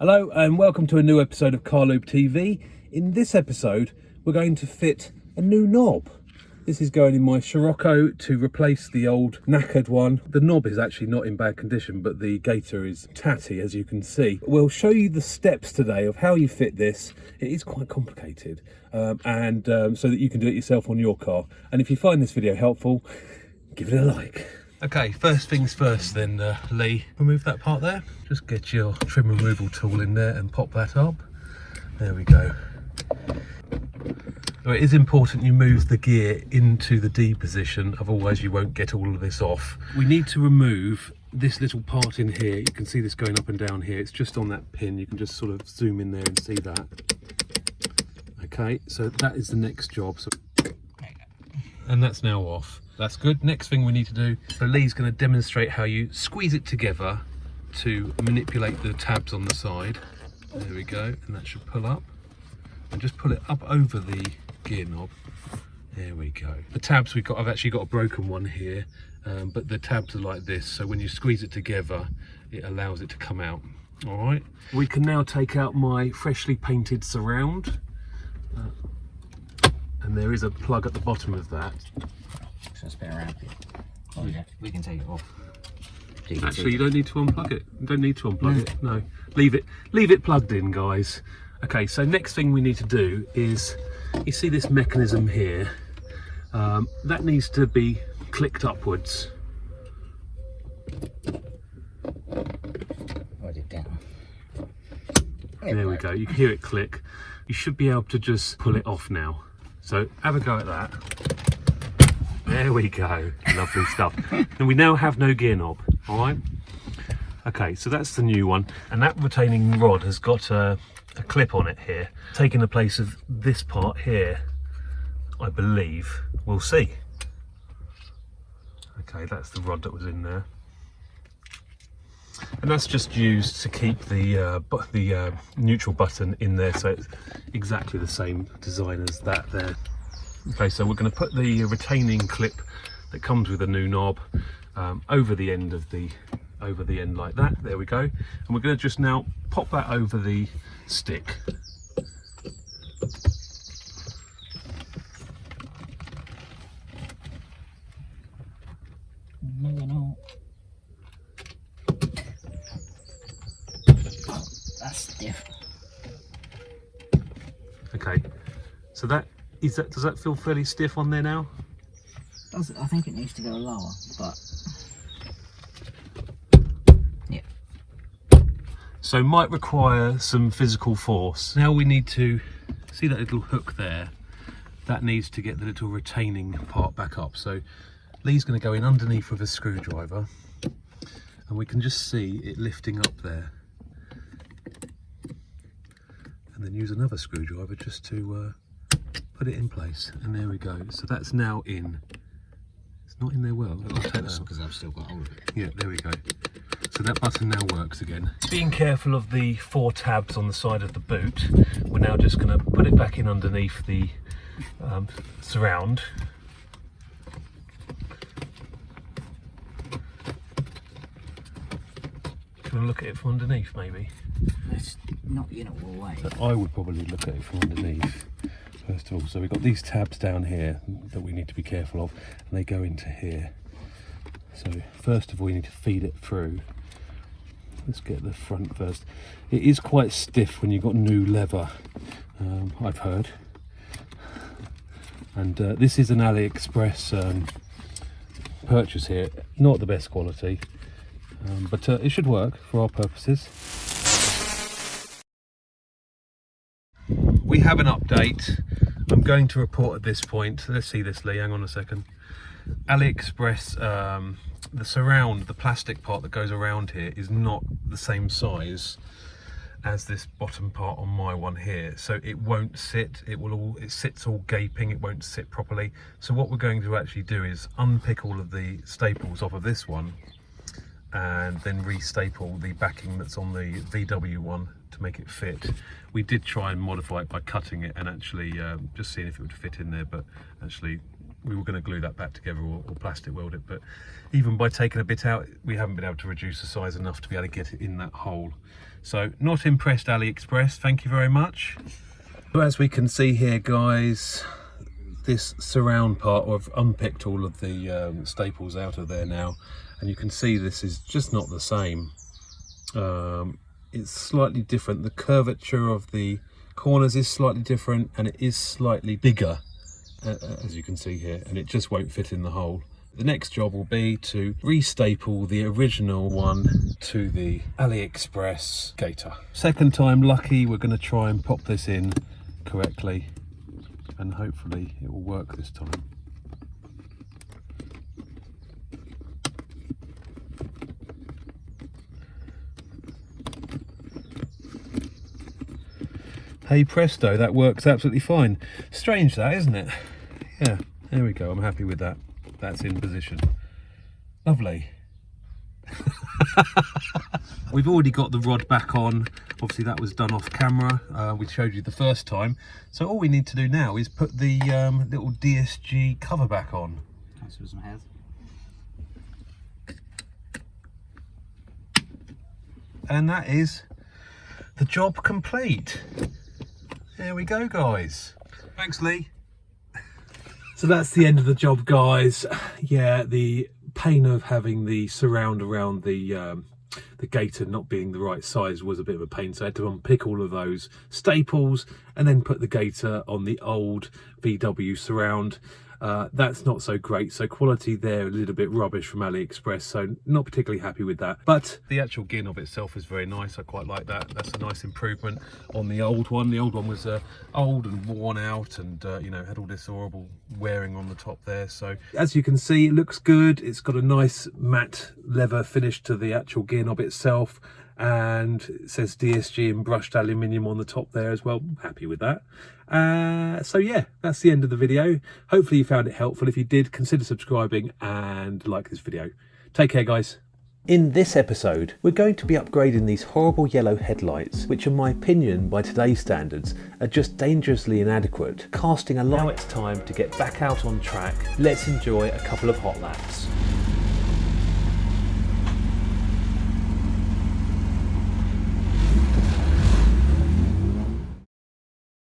Hello and welcome to a new episode of Carlubetv. In this episode we're going to fit a new knob. This is going in my Scirocco to replace the old knackered one. The knob is actually not in bad condition, but the gaiter is tatty, as you can see. We'll show you the steps today of how you fit this. It is quite complicated, so that you can do it yourself on your car. And if you find this video helpful, give it a like. Okay, first things first then, Lee, remove that part there. Just get your trim removal tool in there and pop that up. There we go. So it is important you move the gear into the D position, otherwise you won't get all of this off. We need to remove this little part in here. You can see this going up and down here. It's just on that pin. You can just sort of zoom in there and see that. Okay, so that is the next job. So, and that's now off. That's good. Next thing we need to do, so Lee's going to demonstrate how you squeeze it together to manipulate the tabs on the side. There we go, and that should pull up. And just pull it up over the gear knob. There we go. The tabs I've actually got a broken one here, but the tabs are like this, so when you squeeze it together, it allows it to come out. All right. We can now take out my freshly painted surround, and there is a plug at the bottom of that. So spin around. Oh, yeah. We can take it off. Actually, you don't need to unplug it. You don't need to unplug it. No, leave it plugged in, guys. Okay, so next thing we need to do is, you see this mechanism here, that needs to be clicked upwards. Write it down. There we go, you can hear it click. You should be able to just pull it off now. So have a go at that. There we go, lovely stuff. And we now have no gear knob, all right? Okay, so that's the new one. And that retaining rod has got a clip on it here, taking the place of this part here, I believe. We'll see. Okay, that's the rod that was in there. And that's just used to keep the neutral button in there, so it's exactly the same design as that there. Okay, so we're going to put the retaining clip that comes with the new knob over the end like that. There we go. And we're going to just now pop that over the stick. No. Oh, that's stiff. Okay, so does that feel fairly stiff on there now? I think it needs to go lower, but yeah. So might require some physical force. Now we need to see that little hook there. That needs to get the little retaining part back up. So Lee's going to go in underneath with a screwdriver, and we can just see it lifting up there. And then use another screwdriver just to put it in place, and there we go. So that's now in. It's not in there well. I'll take that out because I've still got hold of it. Yeah, there we go. So that button now works again. Being careful of the 4 tabs on the side of the boot, we're now just going to put it back in underneath the surround. Do you want to look at it from underneath, maybe? It's not all the way. I would probably look at it from underneath. First of all, so we've got these tabs down here that we need to be careful of, and they go into here. So first of all, you need to feed it through. Let's get the front first. It is quite stiff when you've got new leather, I've heard. And this is an AliExpress purchase here. Not the best quality, but it should work for our purposes. We have an update. I'm going to report at this point. Let's see this, Lee, hang on a second. AliExpress, the surround, the plastic part that goes around here is not the same size as this bottom part on my one here, so it won't sit. It sits all gaping. It won't sit properly. So what we're going to actually do is unpick all of the staples off of this one and then restaple the backing that's on the VW one to make it fit. We did try and modify it by cutting it and actually just seeing if it would fit in there, but actually we were going to glue that back together or plastic weld it, but even by taking a bit out, we haven't been able to reduce the size enough to be able to get it in that hole. So not impressed, AliExpress, thank you very much. So as we can see here, guys, this surround part, I've unpicked all of the staples out of there now, and you can see this is just not the same. It's slightly different. The curvature of the corners is slightly different, and it is slightly bigger, as you can see here, and it just won't fit in the hole. The next job will be to restaple the original one to the AliExpress gaiter. Second time lucky, we're going to try and pop this in correctly, and hopefully it will work this time. Hey presto, that works absolutely fine. Strange that, isn't it? Yeah, there we go, I'm happy with that. That's in position. Lovely. We've already got the rod back on. Obviously that was done off camera. We showed you the first time. So all we need to do now is put the little DSG cover back on. Can I see some hairs? And that is the job complete. There we go, guys. Thanks, Lee. So that's the end of the job, guys. Yeah, the pain of having the surround around the gaiter not being the right size was a bit of a pain, so I had to unpick all of those staples and then put the gaiter on the old VW surround. That's not so great, so quality there a little bit rubbish from AliExpress, so not particularly happy with that. But the actual gear knob itself is very nice. I quite like that. That's a nice improvement on the old one. The old one was old and worn out, and you know, had all this horrible wearing on the top there. So as you can see, it looks good. It's got a nice matte leather finish to the actual gear knob itself, and it says DSG in brushed aluminium on the top there as well. Happy with that. So yeah, that's the end of the video. Hopefully you found it helpful. If you did, consider subscribing and like this video. Take care, guys. In this episode, we're going to be upgrading these horrible yellow headlights, which in my opinion, by today's standards, are just dangerously inadequate. Casting a light. Now it's time to get back out on track. Let's enjoy a couple of hot laps.